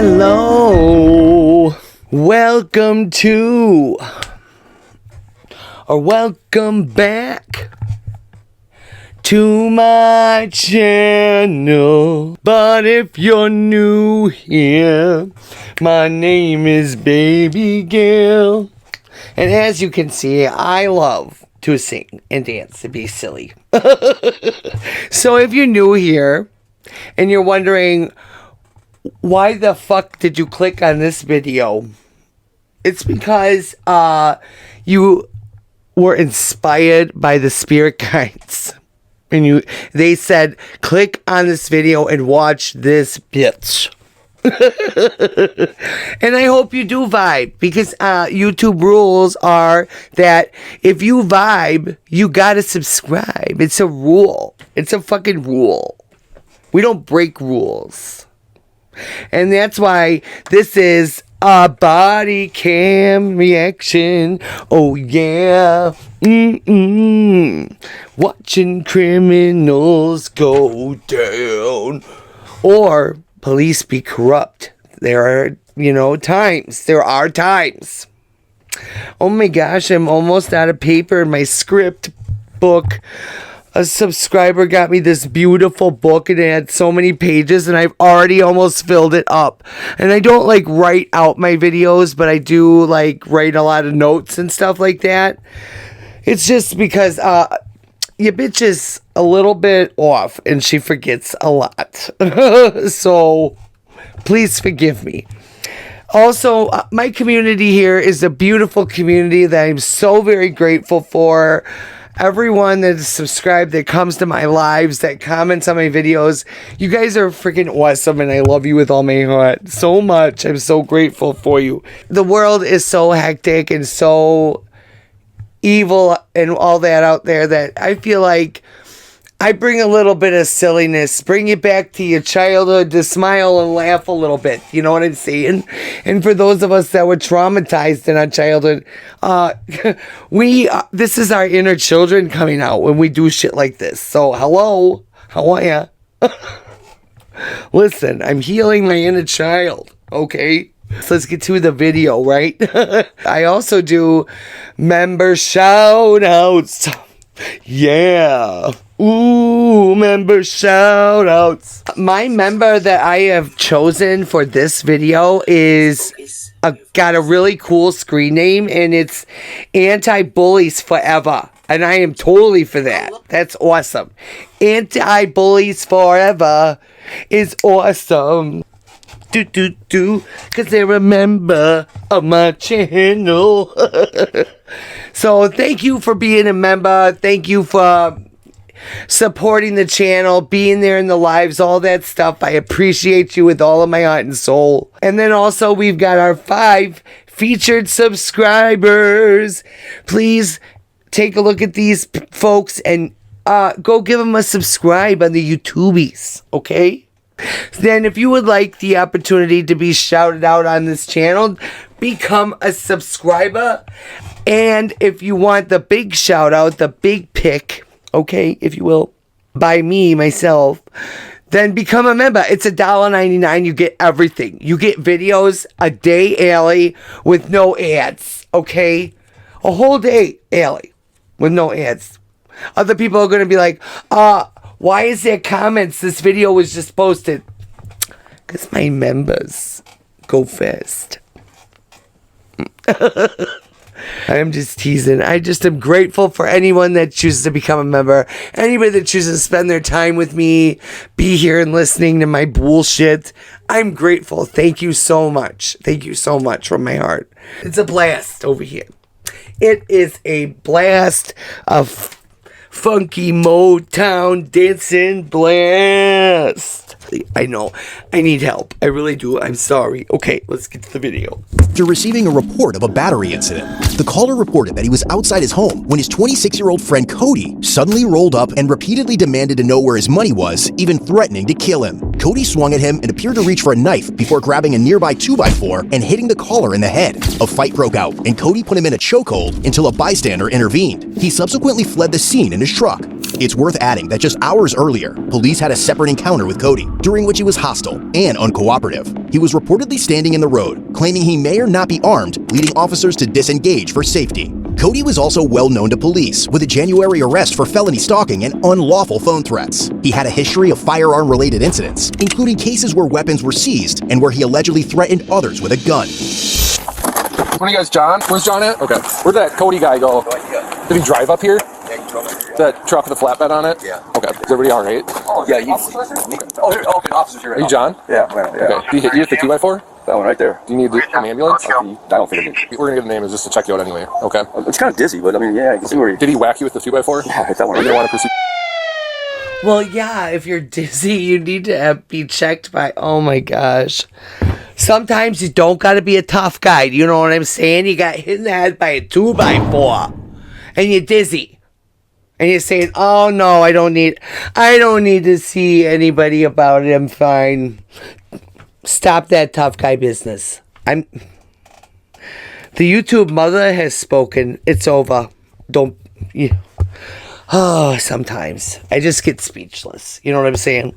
Hello, welcome to, or welcome back to my channel. But if you're new here, my name is BabyGurl, and as you can see, I love to sing and dance and be silly. So if you're new here and you're wondering, why the fuck did you click on this video? It's because you were inspired by the spirit guides. And they said, click on this video and watch this bitch. And I hope you do vibe, because YouTube rules are that if you vibe, you gotta subscribe. It's a rule. It's a fucking rule. We don't break rules. And that's why this is a body cam reaction. Oh yeah. Watching criminals go down. Or police be corrupt. There are, times. There are times. Oh my gosh, I'm almost out of paper in my script book. A subscriber got me this beautiful book, and it had so many pages, and I've already almost filled it up. And I don't write out my videos, but I do write a lot of notes and stuff like that. It's just because your bitch is a little bit off and she forgets a lot. So please forgive me. Also, my community here is a beautiful community that I'm so very grateful for. Everyone that is subscribed, that comes to my lives, that comments on my videos, you guys are freaking awesome, and I love you with all my heart so much. I'm so grateful for you. The world is so hectic and so evil and all that out there that I feel like I bring a little bit of silliness, bring you back to your childhood, to smile and laugh a little bit. You know what I'm saying? And for those of us that were traumatized in our childhood, this is our inner children coming out when we do shit like this. So hello, how are ya? Listen, I'm healing my inner child, okay? So let's get to the video, right? I also do member shout outs. Yeah. Ooh, member shout outs. My member that I have chosen for this video is got a really cool screen name, and it's Anti-Bullies Forever. And I am totally for that. That's awesome. Anti-Bullies Forever is awesome. Cause they remember of my channel. So thank you for being a member. Thank you for supporting the channel, being there in the lives, all that stuff. I appreciate you with all of my heart and soul. And then also we've got our 5 featured subscribers. Please take a look at these folks and go give them a subscribe on the YouTubies, okay? Then if you would like the opportunity to be shouted out on this channel, become a subscriber. And if you want the big shout out, the big pick, okay, if you will, by me, myself, then become a member. It's $1.99. You get everything. You get videos a day early with no ads, okay? A whole day early with no ads. Other people are going to be like, why is there comments? This video was just posted. Because my members go first. I'm just teasing. I just am grateful for anyone that chooses to become a member. Anybody that chooses to spend their time with me, be here and listening to my bullshit. I'm grateful. Thank you so much. Thank you so much from my heart. It's a blast over here. It is a blast of funky Motown dancing blast. I know. I need help. I really do. I'm sorry. Okay, let's get to the video. After receiving a report of a battery incident, the caller reported that he was outside his home when his 26-year-old friend Cody suddenly rolled up and repeatedly demanded to know where his money was, even threatening to kill him. Cody swung at him and appeared to reach for a knife before grabbing a nearby 2x4 and hitting the caller in the head. A fight broke out, and Cody put him in a chokehold until a bystander intervened. He subsequently fled the scene in his truck. It's worth adding that just hours earlier, police had a separate encounter with Cody, during which he was hostile and uncooperative. He was reportedly standing in the road, claiming he may or not be armed, leading officers to disengage for safety. Cody was also well known to police, with a January arrest for felony stalking and unlawful phone threats. He had a history of firearm-related incidents, including cases where weapons were seized and where he allegedly threatened others with a gun. When you guys, John? Where's John at? Okay. Where'd that Cody guy go? Did he drive up here? Yeah, he drove up. That truck with the flatbed on it? Yeah. Okay. Is everybody all right? Oh, yeah. Okay, officers here right Are you now. John? Yeah, well, yeah. Okay. Did he hit you with the 2x4? That one right there. Do you need an ambulance? I don't think I do. We're gonna get the name just to check you out anyway. Okay. It's kind of dizzy, but I mean, yeah, I can see where he... Did he whack you with the 2x4? Yeah, I hit that one Or right you there. want to pursue? Well, yeah, if you're dizzy, you need to be checked by, oh my gosh. Sometimes you don't got to be a tough guy. You know what I'm saying? You got hit in the head by a 2x4 and you're dizzy. And you're saying, oh no, I don't need to see anybody about it. I'm fine. Stop that tough guy business. The YouTube mother has spoken. It's over. Don't, yeah. Oh, sometimes I just get speechless. You know what I'm saying?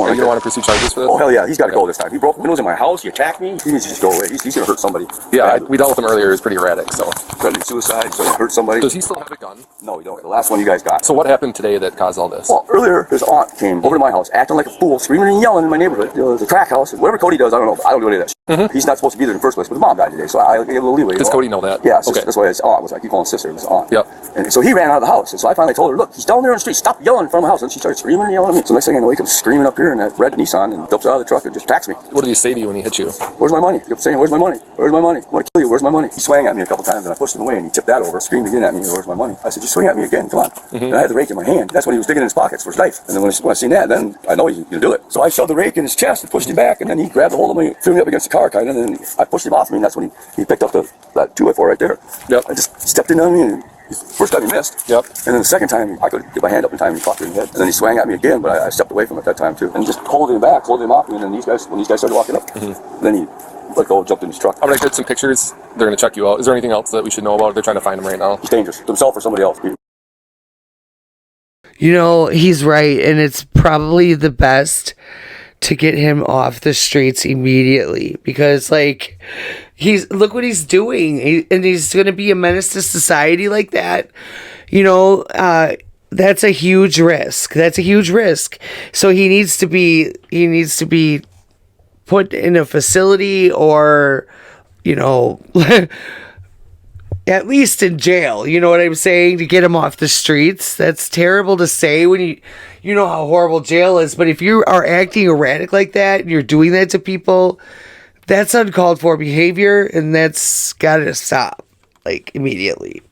Are you gonna want to pursue charges for this? Oh, hell yeah, he's got to go this time. He broke windows in my house, he attacked me, he needs to just go away. He's going to hurt somebody. Yeah, we dealt with him earlier. He was pretty erratic, so. Threatened suicide, so he hurt somebody. Does he still have a gun? No, he don't. The last one you guys got. So what happened today that caused all this? Well, earlier, his aunt came over to my house, acting like a fool, screaming and yelling in my neighborhood. The crack house, whatever Cody does, I don't know. I don't do any of that shit. He's not supposed to be there in the first place, but his mom died today, so I gave a little leeway. Does Cody know that? Yeah, Okay. that's why his aunt was. I keep calling sister, it was aunt. Yep. And so he ran out of the house, and so I finally told her, look, he's down there on the street, stop yelling in front of the house. And she started screaming and yelling at me. So next thing I know, he comes screaming up here in that red Nissan and jumps out of the truck and just attacks me. What did he say to you when he hit you? Where's my money? He kept saying, where's my money? Where's my money? I want to kill you, where's my money? He swung at me a couple times and I pushed him away and he tipped that over, screamed again at me, where's my money? I said, just swing at me again, come on. And I had the rake in my hand. That's when he was digging in his pockets for his knife. And then when I seen that, then I know he's going to do it. So I shoved the rake in his chest and pushed him back, and then he grabbed a hold of me, threw me up against the car kind of, and then I pushed him off me, and that's when he picked up that 2x4 right there. Yep. I just stepped in on me, and first time he missed. Yep. And then the second time, I could get my hand up in time and he fucked her in the head. And then he swung at me again, but I stepped away from it that time too. And he just holding him back, holding him off me, and then when these guys started walking up, then he let go, jumped in his truck. I'm gonna get some pictures. They're gonna check you out. Is there anything else that we should know about? They're trying to find him right now. He's dangerous to himself or somebody else. You know, he's right, and it's probably the best to get him off the streets immediately, because like look what he's doing, and he's going to be a menace to society like that. You know, that's a huge risk. So he needs to be put in a facility, or, you know, at least in jail, you know what I'm saying, to get him off the streets. That's terrible to say when you know how horrible jail is, but if you are acting erratic like that and you're doing that to people, that's uncalled for behavior, and that's gotta stop, like, immediately.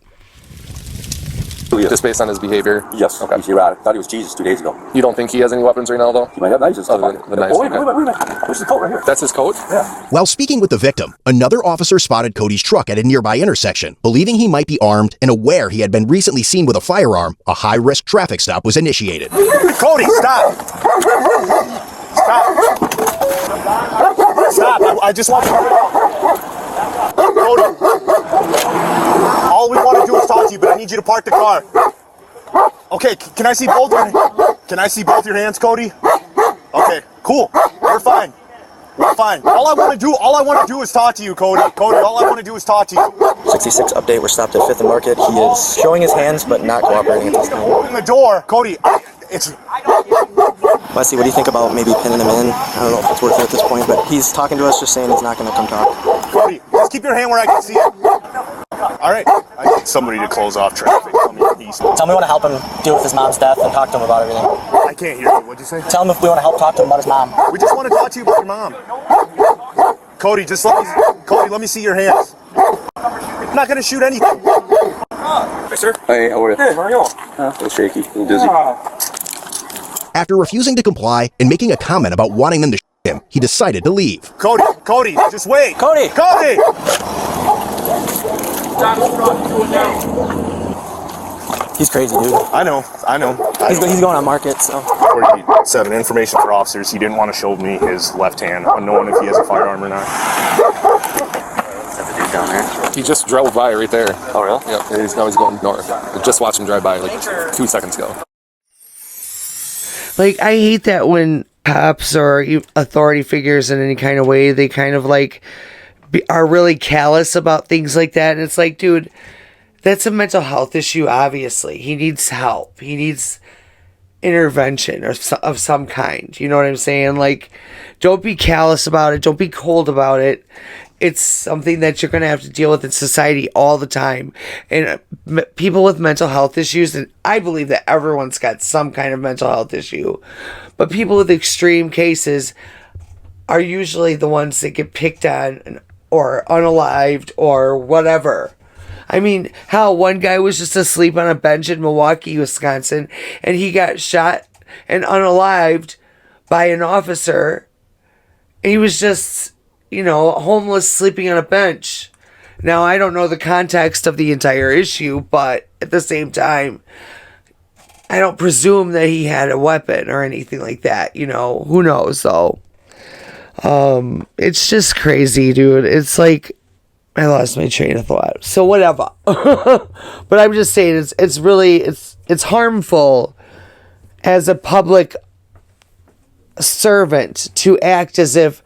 Just based on his behavior? Yes. Okay. He's erratic. Thought he was Jesus 2 days ago. You don't think he has any weapons right now, though? He might have knives and stuff. Other than the knives. Oh, wait a minute. Where's the coat right here? That's his coat? Yeah. While speaking with the victim, another officer spotted Cody's truck at a nearby intersection. Believing he might be armed and aware he had been recently seen with a firearm, a high-risk traffic stop was initiated. Cody, stop! Stop! I just want to... Cody, all we want to do is talk to you, but I need you to park the car. Okay, can I see both your hands, Cody? Okay, cool. We're fine. All I want to do is talk to you, Cody. All I want to do is talk to you. 66 update, we're stopped at 5th and Market. He is showing his hands, but not cooperating at this time. Open the door, Cody. It's... Wesley, what do you think about maybe pinning him in? I don't know if it's worth it at this point, but he's talking to us, just saying he's not going to come talk. Cody, just keep your hand where I can see it. All right. I need somebody to close off traffic. Tell me we want to help him deal with his mom's death and talk to him about everything. I can't hear you. What'd you say? Tell him if we want to help talk to him about his mom. We just want to talk to you about your mom. Cody, let me see your hands. I'm not going to shoot anything. Hey, sir. Hey, how are you? Hey, how are you? A little shaky, a little dizzy. After refusing to comply and making a comment about wanting them to shoot him, he decided to leave. Cody, just wait. Cody! He's crazy, dude. I know. He's going on Market, so. 47, information for officers. He didn't want to show me his left hand, unknown if he has a firearm or not. going down there? He just drove by right there. Oh, really? Yep. And now he's going north. I just watched him drive by like 2 seconds ago. Like, I hate that when cops or authority figures in any kind of way, they kind of like are really callous about things like that. And it's like, dude, that's a mental health issue, obviously. He needs help. He needs intervention of some kind. You know what I'm saying? Like, don't be callous about it. Don't be cold about it. It's something that you're going to have to deal with in society all the time. And people with mental health issues, and I believe that everyone's got some kind of mental health issue, but people with extreme cases are usually the ones that get picked on or unalived or whatever. I mean, hell, one guy was just asleep on a bench in Milwaukee, Wisconsin, and he got shot and unalived by an officer. And he was just, you know, homeless, sleeping on a bench. Now, I don't know the context of the entire issue, but at the same time, I don't presume that he had a weapon or anything like that. You know, who knows, though. It's just crazy, dude. It's like, I lost my train of thought. So whatever. But I'm just saying, it's really harmful as a public servant to act as if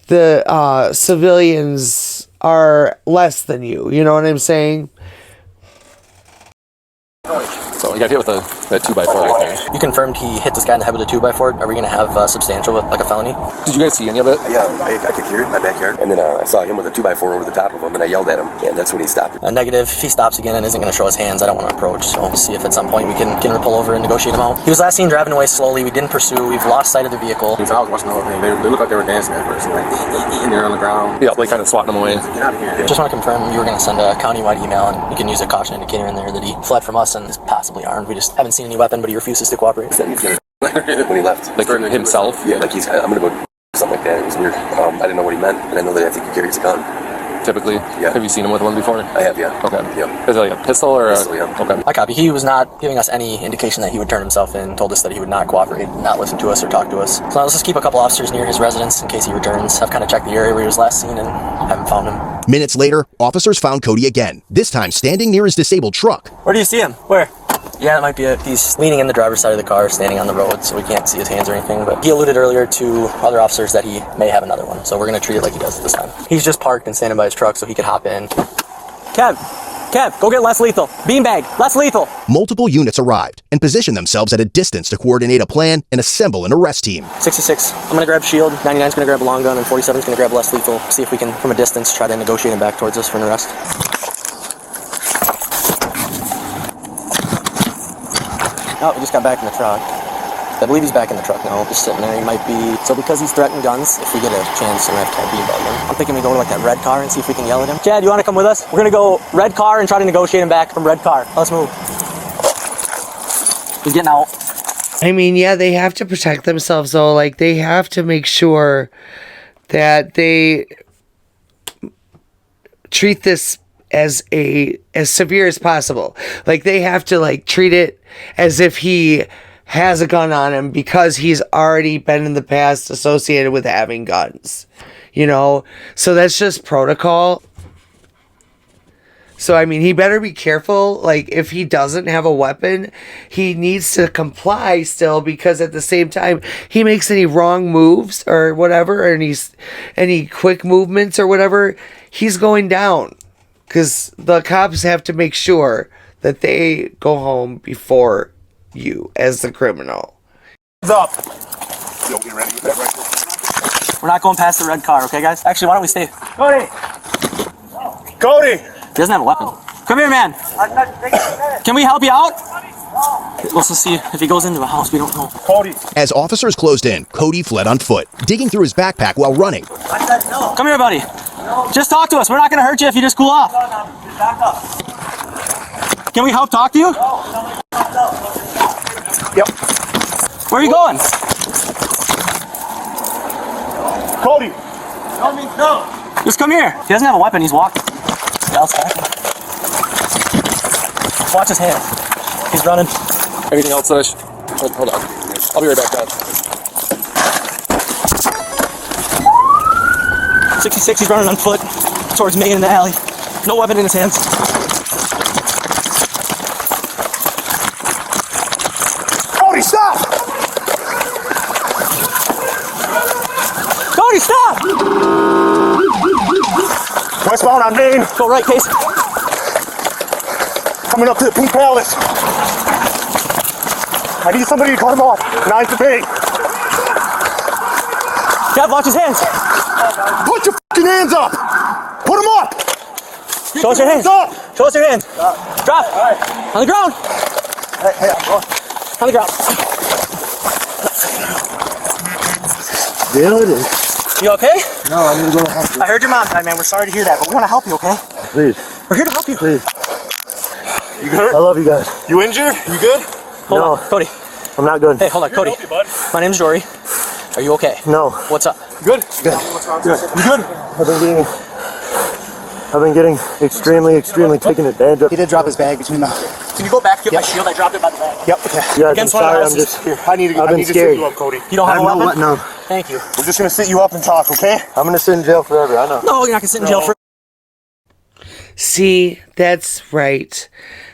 the civilians are less than you. You know what I'm saying? So you got hit with that 2x4 right there. You confirmed he hit this guy in the head with a 2x4. Are we going to have substantial with like a felony? Did you guys see any of it? Yeah, I could hear it in my backyard. And then I saw him with a 2x4 over the top of him, and I yelled at him. And that's when he stopped. Negative. If he stops again and isn't going to show his hands, I don't want to approach. So we'll see if at some point we can pull over and negotiate him out. He was last seen driving away slowly. We didn't pursue. We've lost sight of the vehicle. I was watching the whole thing. They looked like they were dancing at first. Like, and they're on the ground. Yeah, like kind of swatting him away. Get out of here. Just want to confirm you were going to send a countywide email, and you can use a caution indicator in there that he fled from us and is possibly armed. We just haven't seen any weapon, but he refuses to cooperate. When he left. Like himself? Yeah, like I'm going to go something like that. It was weird. I didn't know what he meant, and I know that I think he carries a gun. Typically? Yeah. Have you seen him with one before? I have, yeah. Okay. Yeah. Is it like a pistol or Pistol, yeah. Okay. I copy. He was not giving us any indication that he would turn himself in, told us that he would not cooperate, not listen to us or talk to us. So now let's just keep a couple officers near his residence in case he returns. I've kind of checked the area where he was last seen and haven't found him. Minutes later, officers found Cody again, this time standing near his disabled truck. Where do you see him? Where? Yeah, that might be it. He's leaning in the driver's side of the car, standing on the road, so we can't see his hands or anything. But he alluded earlier to other officers that he may have another one, so we're going to treat it like he does this time. He's just parked and standing by his truck so he could hop in. Kev, go get less lethal. Beanbag, less lethal. Multiple units arrived and positioned themselves at a distance to coordinate a plan and assemble an arrest team. 66, I'm going to grab shield, 99's going to grab a long gun, and 47's going to grab less lethal. See if we can, from a distance, try to negotiate him back towards us for an arrest. Oh, we just got back in the truck. I believe he's back in the truck now, just sitting there. He might be... So because he's threatening guns, if we get a chance, we're going to have to beanbag him. I'm thinking we go to like that red car and see if we can yell at him. Chad, you want to come with us? We're going to go red car and try to negotiate him back from red car. Let's move. He's getting out. I mean, yeah, they have to protect themselves, though. Like, they have to make sure that they treat this as severe as possible. Like, they have to, like, treat it as if he has a gun on him because he's already been in the past associated with having guns, you know? So that's just protocol. So, I mean, he better be careful. Like, if he doesn't have a weapon, he needs to comply still, because at the same time, he makes any wrong moves or whatever, or any quick movements or whatever, he's going down. Because the cops have to make sure that they go home before you as the criminal. Up. Yo, get ready with that right there. We're not going past the red car, okay, guys? Actually, why don't we stay? Cody! He doesn't have a weapon. Come here, man. Can we help you out? Let's just see if he goes into a house. We don't know. Cody! As officers closed in, Cody fled on foot, digging through his backpack while running. Come here, buddy. Just talk to us. We're not going to hurt you if you just cool off. Can we help talk to you? Yep. Where are you going? Cody! No. Just come here. He doesn't have a weapon. He's walking. Watch his hand. He's running. Anything else, Sush? Hold on. I'll be right back, guys. 66, he's running on foot. towards me in the alley. No weapon in his hands. Cody, stop! Cody, stop! Westbound on Main, Go right, Case. coming up to the Pink Palace. I need somebody to cut him off. 9th to Bay. Dad, watch his hands. Put your fucking hands up! Put them up! Show us your hands. Up! Show us your hands. Drop. On the ground. Hey, I'm going. On the ground. There it is. You okay? No, I need to go to the hospital. I heard your mom died, man. We're sorry to hear that, but we want to help you, okay? Please, We're here to help you. please. You good? I love you guys. You injured? You good? Hold No. on, Cody. I'm not good. Hey, hold on, Cody. My name's Jory. Are you okay? No. What's up? Good? Good. Good. You good? I've been getting extremely taken advantage of. He did drop his bag between the... Can you go back, get my shield? I dropped it by the bag. Yep, okay. Yeah, I'm Against one of the sorry, I'm houses. just... Here, I need I've been to sit scared. you up, Cody. You don't have a I know weapon? what now. Thank you. We're just gonna sit you up and talk, okay? I'm gonna sit in jail forever, I know. No, you're not going to sit in jail for... See, that's right.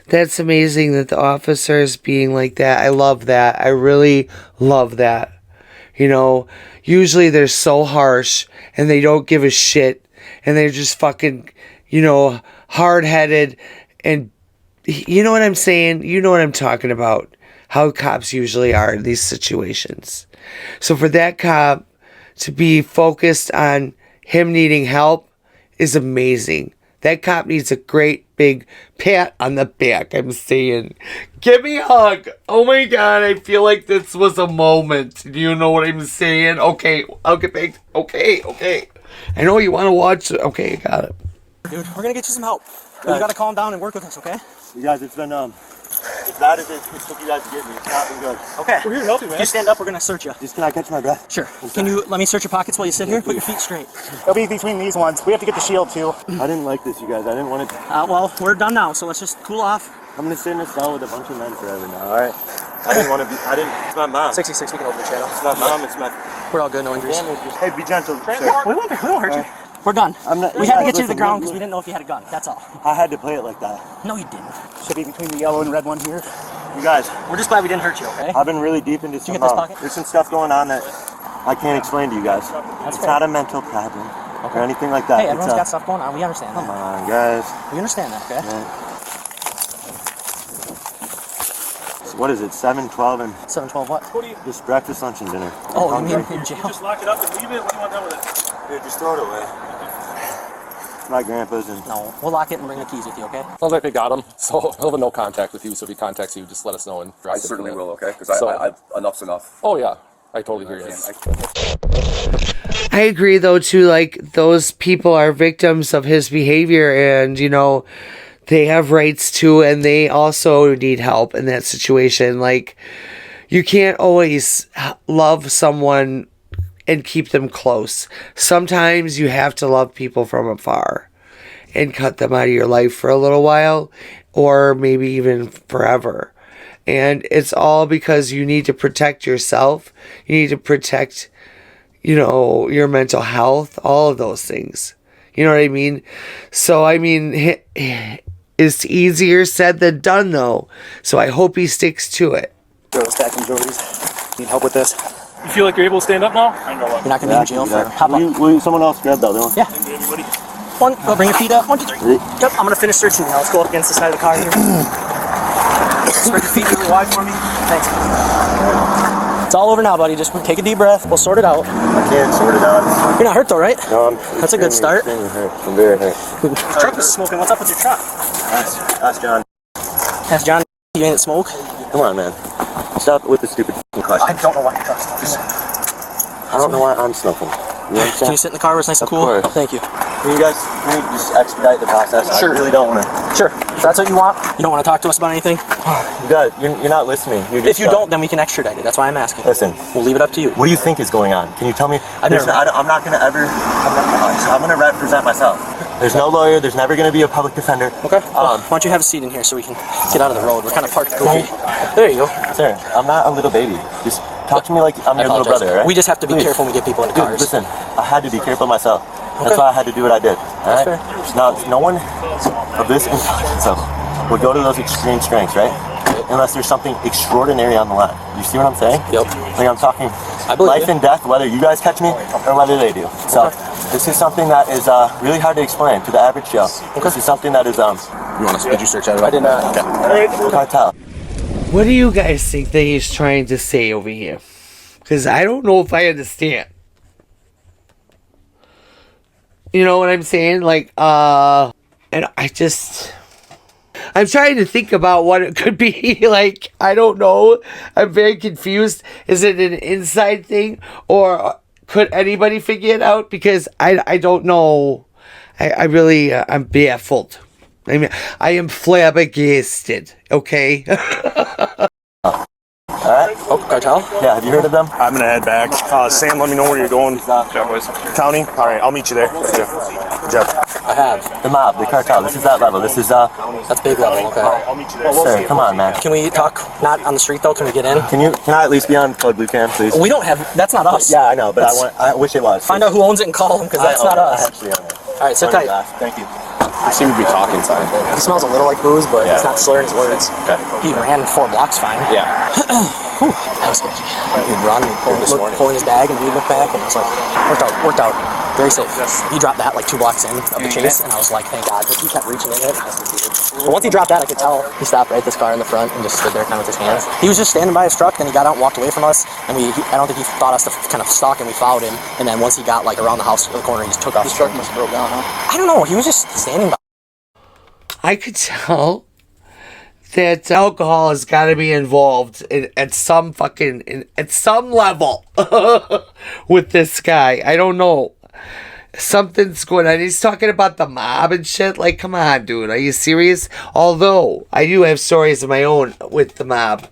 That's amazing that the officer is being like that. I love that. I really love that. You know, usually they're so harsh and they don't give a shit and they're just fucking, you know, hard-headed and you know what I'm saying? You know what I'm talking about. How cops usually are in these situations. So for that cop to be focused on him needing help is amazing. That cop needs a great big pat on the back. I'm saying, give me a hug. Oh my God, I feel like this was a moment. Do you know what I'm saying? Okay, I'll get back. Okay. I know you want to watch it. Okay, got it. Dude, we're going to get you some help. You got to calm down and work with us, okay? You guys, it's been, as bad as it took you guys to get me, it's not been good. Okay. We're here to help you, man. You stand up, we're going to search you. Just can I catch my breath? Sure. Can you let me search your pockets while you sit here? Put your feet straight. It'll be between these ones. We have to get the shield, too. I didn't like this, you guys. I didn't want to... Well, we're done now, so let's just cool off. I'm gonna sit in a cell with a bunch of men forever now, alright? I didn't want to be... It's my mom. 66, we can open the channel. It's my mom, it's my... We're all good, no injuries. Hey, be gentle, sir. We won't hurt you. We're done. We had to get you to the ground because we didn't know if you had a gun. That's all. I had to play it like that. No, you didn't. Should be between the yellow and red one here. You guys, We're just glad we didn't hurt you, okay? I've been really deep into you some... get this pocket? There's some stuff going on that I can't explain to you guys. It's fair. not a mental problem or anything like that. Hey, everyone's It's got stuff going on. We understand Come that. on, guys. We understand that, okay? So what is it, 7, 12, and... 712 what? Just breakfast, lunch, and dinner. Oh, you mean in jail? Just lock it up and leave it. What do you want done with it? Dude, just throw it away. My grandpa's and... No, we'll lock it and bring the keys with you, okay? Sounds like they got him, so he'll have no contact with you. So if he contacts you, just let us know and I drive certainly differently. will, okay? Because I enough's enough. Oh yeah, I totally hear you. I agree though too, like those people are victims of his behavior and you know they have rights too and they also need help in that situation. Like you can't always love someone and keep them close. Sometimes you have to love people from afar and cut them out of your life for a little while or maybe even forever. And it's all because you need to protect yourself. You need to protect, you know, your mental health, all of those things. You know what I mean? So, I mean, it's easier said than done, though. So I hope he sticks to it. Throw us back in Jory's. Need help with this? You feel like you're able to stand up now? You're not going to be in jail for... Hop up. Will you someone else grab that other one? Yeah. One, go bring your feet up. 1, 2, 3. Yep, I'm going to finish searching now. Let's go up against the side of the car here. Spread your feet really wide for me. Thanks. It's all over now, buddy. Just take a deep breath. We'll sort it out. I can't sort it out. You're not hurt though, right? No, That's a good start. Hurt. I'm very hurt. The truck was smoking. What's up with your truck? Ask John. Ask John. You ain't smoke? Come on, man. Stop with the stupid question. I don't know why your truck's smoking. I don't know why I'm smoking. You understand? Can you sit in the car where it's nice and Of cool? course. Thank you. Can you guys just expedite the process? Sure. I really don't want to. Sure. If that's what you want, you don't want to talk to us about anything? You guys, you're not listening. You're just If you don't, then we can extradite it. That's why I'm asking. Listen. We'll leave it up to you. What do you think is going on? Can you tell me? I've never- I'm not going to ever... I'm going to represent myself. There's no lawyer. There's never going to be a public defender. Okay. Why don't you have a seat in here so we can get out of the road? We're kind of parked goofy. There you go. Sir, I'm not a little baby. Just talk to me like I'm I your little apologize. brother, right? We just have to be Please. careful when we get people into Dude, cars. listen, I had to be careful myself. Okay. That's why I had to do what I did. That's fair. Now, no one of this intelligence would go to those extreme strengths, right? Unless there's something extraordinary on the line. You see what I'm saying? Yep. Like I'm talking life and death, whether you guys catch me or whether they do. So this is something that is really hard to explain to the average Joe. This is something that is You want to? Did you search out? I did not. Okay. Cartel. What do you guys think that he's trying to say over here? Because I don't know if I understand. You know what I'm saying? Like, and I'm trying to think about what it could be. Like, I don't know. I'm very confused. Is it an inside thing? Or could anybody figure it out? Because I don't know. I really, I'm baffled. I mean, I am flabbergasted. Okay? Alright. Oh, cartel? Yeah, have you heard of them? I'm gonna head back. Sam, let me know where you're going. County? Alright, I'll meet you there. Jeff. I have. The mob, the cartel. This is that level. This is That's big level, okay. I'll meet you there. sir, come on, man. Can we talk not on the street though? Can we get in? Can I at least be on Code Blue Cam, please? We don't have, that's not us. Yeah, I know, but I wish it was. Find out who owns it and call them, because that's not us. Actually, Alright, sit tight. Thank you. You seem to be talking inside. He smells a little like booze, but Yeah. he's not slurring his words. Okay. He ran 4 blocks fine. Yeah. Whew, that was sketchy. He'd run, he'd pulling his bag, and we'd look back, and I was like, worked out. Very safe. He dropped that like 2 blocks in of the chase, and I was like, thank God. But he kept reaching in it. But once he dropped that, I could tell he stopped right this car in the front and just stood there kind of with his hands. He was just standing by his truck, then he got out and walked away from us, and I don't think he thought us to kind of stalk, and we followed him. And then once he got like around the house the corner, he just took off. His truck must have broke down, huh? I don't know. He was just standing by. I could tell that alcohol has got to be involved at some level with this guy. I don't know. Something's going on. He's talking about the mob and shit. Like, come on, dude. Are you serious? Although, I do have stories of my own with the mob.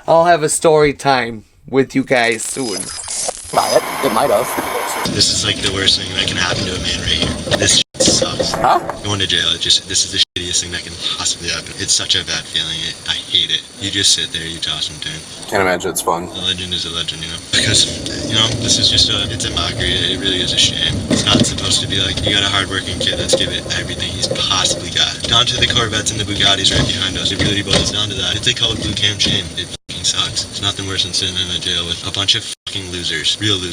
I'll have a story time with you guys soon. It might have. This is like the worst thing that can happen to a man right here. This shit sucks. Huh? Going to jail, this is the shittiest thing that can possibly happen. It's such a bad feeling. I hate it. You just sit there, you toss and turn. Can't imagine it's fun. A legend is a legend, you know? Because, you know, this is just it's a mockery. It really is a shame. It's not supposed to be like, you got a hardworking kid, let's give it everything he's possibly got. Down to the Corvettes and the Bugattis right behind us. It really boils down to that. It's a called blue cam shame. It fucking sucks. It's nothing worse than sitting in a jail with a bunch of fucking losers, real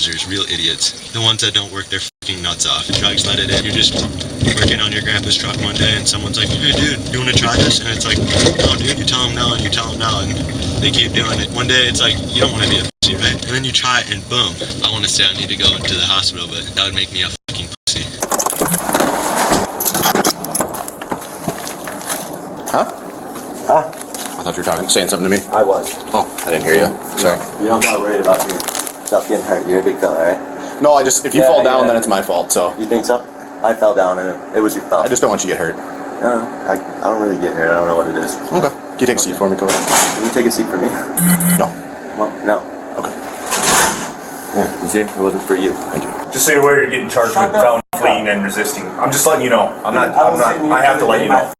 idiots. The ones that don't work their fucking nuts off. Drugs let it in. You're just working on your grandpa's truck one day and someone's like, hey dude, you want to try this? And it's like, no dude, you tell them no and you tell them no and they keep doing it. One day it's like, you don't want to be a pussy, right? And then you try it and boom. I want to say I need to go into the hospital, but that would make me a fucking pussy. Huh? I thought you were saying something to me. I was. Oh, I didn't hear you. Sorry. You don't got worried about yourself getting hurt. You're a big fella, right? No, if you fall down, then it's my fault, so. You think so? I fell down and it was your fault. I just don't want you to get hurt. No, I don't really get hurt. I don't know what it is. Okay. Can you take a seat for me, Cody? Can you take a seat for me? No. Well, no. Okay. Yeah, you see? It wasn't for you. Thank you. Just so you're aware, you're getting charged with felon fleeing and resisting. I'm just letting you know. I have to let you know.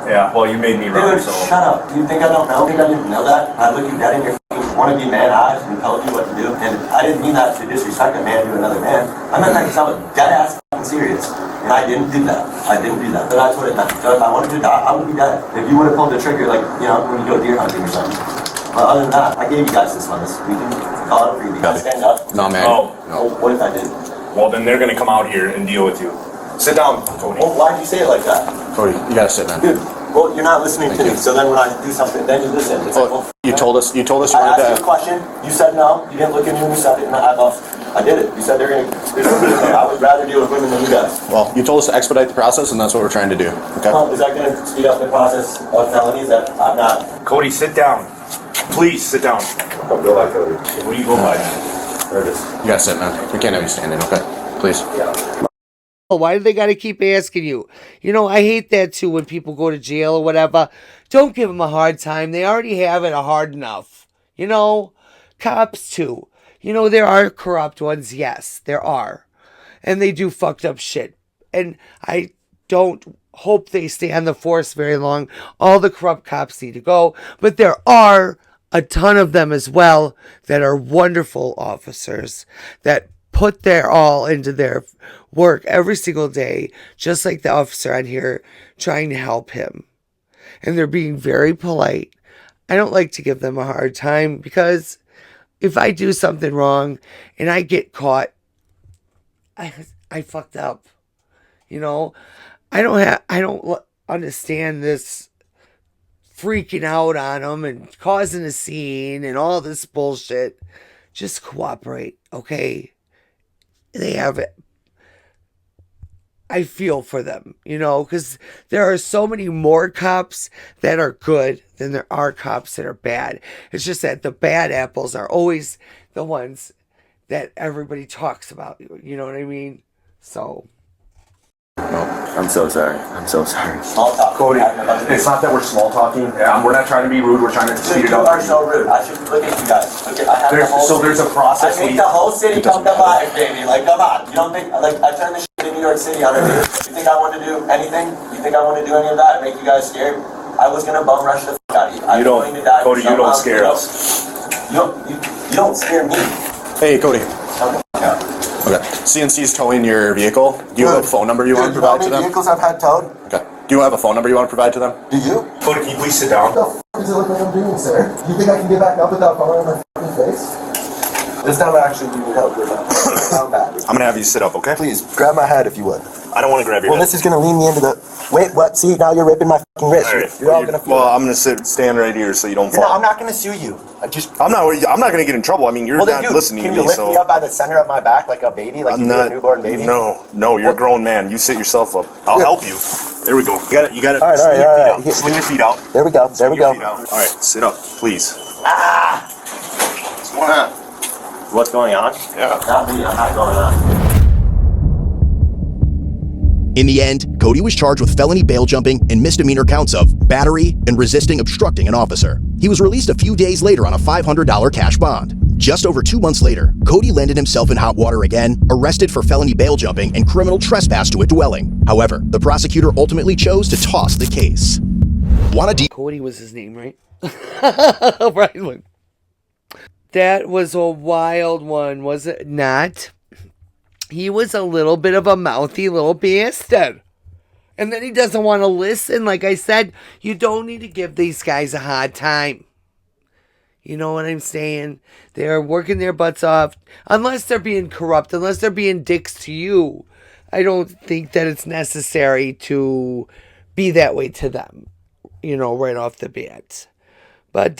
Yeah, well, you made me wrong, Dude, so. shut up. You think I don't know? You think I didn't know that? I look you dead in your wannabe man eyes and tell you what to do. And I didn't mean that to disrespect a man to another man. I meant that because I was dead ass fucking serious. And I didn't do that. But that's what it meant. So if I wanted to die, I would be dead. If you would have pulled the trigger, like, you know, when you go deer hunting or something. But other than that, I gave you guys this one. We can call it free. You guys stand up. No, man. Oh. No. What if I did? Well, then they're gonna come out here and deal with you. Sit down, Cody. Well, why'd you say it like that? Cody, you gotta sit, man. Dude, well, you're not listening to me. So then when I do something, then you listen. It's like, well, You told us you I wanted asked you a to. question. You said no. You didn't look at me when you said it, and I did it. You said they're gonna. I would rather deal with women than you guys. Well, you told us to expedite the process, and that's what we're trying to do. Okay. Well, is that gonna speed up the process of felonies that I'm not? Cody, sit down. Please sit down. Don't go by Cody. What do you go by? Curtis. You gotta sit, man. We can't have you standing. Okay. Please. Why do they got to keep asking you? You know, I hate that too when people go to jail or whatever. Don't give them a hard time. They already have it hard enough. You know, cops too. You know, there are corrupt ones. Yes, there are. And they do fucked up shit. And I don't hope they stay on the force very long. All the corrupt cops need to go. But there are a ton of them as well that are wonderful officers that put their all into their work every single day, just like the officer on here trying to help him. And they're being very polite. I don't like to give them a hard time because if I do something wrong and I get caught, I fucked up. You know, I don't understand this freaking out on them and causing a scene and all this bullshit. Just cooperate, okay? They have it. I feel for them, you know, because there are so many more cops that are good than there are cops that are bad. It's just that the bad apples are always the ones that everybody talks about. You know what I mean? So. I'm so sorry. I'm so sorry. Small talk. Cody, it's not that we're small talking. We're not trying to be rude. We're trying to speed it up. You are so rude. I should look at you guys. Look at, I have There's a process. I make the whole city come to life, baby. Like, come on. You don't think, like, I turned this shit in New York City on a dude. You think I want to do anything? You think I want to do any of that? Make you guys scared? I was going to bum rush the fuck out of you. You don't, Cody, you don't scare us. You don't scare me. Hey, Cody. Okay. Okay. CNC's towing your vehicle. Do you have a phone number you want to provide to them? Vehicles I've had towed? Okay. Do you have a phone number you want to provide to them? Do you? Cody, can you please sit down? What the f*** does it look like I'm doing, sir? You think I can get back up without falling on my f***ing face? This time I actually need help with that. How bad? I'm going to have you sit up, okay? Please, grab my head if you would. I don't want to grab your Well, head. this is going to lean me into the... Wait, what? See, now you're ripping my f***ing wrist. All right. You're all going to feel Well, it. I'm going to stand right here so you don't No, fall. I'm not going to sue you. I'm not going to get in trouble. I mean, you're not listening to me, Can you lift so... me up by the center of my back like a baby? Like you do a newborn baby? No, you're a grown man. You sit yourself up. I'll help you. There we go. You got it. All right. Swing your feet out. There we go. There we go. All right, sit up, please. What's going on? What's going on? Yeah. Not me. I'm not going on. In the end, Cody was charged with felony bail jumping and misdemeanor counts of battery and resisting obstructing an officer. He was released a few days later on a $500 cash bond. Just over 2 months later, Cody landed himself in hot water again, arrested for felony bail jumping and criminal trespass to a dwelling. However, the prosecutor ultimately chose to toss the case. Cody was his name, right? Right. That was a wild one, was it not? He was a little bit of a mouthy little bastard. And then he doesn't want to listen. Like I said, you don't need to give these guys a hard time. You know what I'm saying? They're working their butts off. Unless they're being corrupt, unless they're being dicks to you, I don't think that it's necessary to be that way to them. You know, right off the bat. But,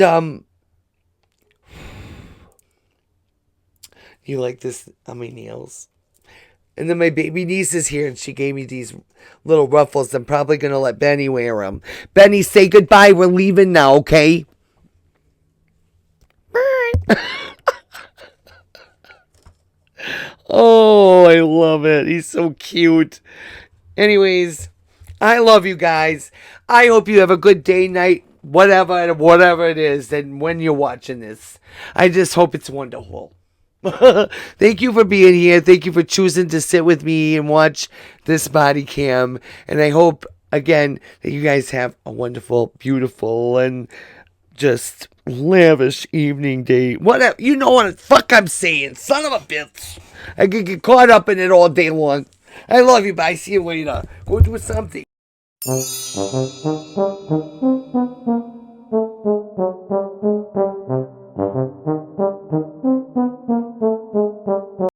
you like this on my nails? And then my baby niece is here and she gave me these little ruffles. I'm probably going to let Benny wear them. Benny, say goodbye. We're leaving now, okay? Bye. Oh, I love it. He's so cute. Anyways, I love you guys. I hope you have a good day, night, whatever it is, and when you're watching this. I just hope it's wonderful. Thank you for being here. Thank you for choosing to sit with me and watch this body cam. And I hope, again, that you guys have a wonderful, beautiful, and just lavish evening day. Whatever. You know what the fuck I'm saying. Son of a bitch. I could get caught up in it all day long. I love you. Bye. See you later. Go do something.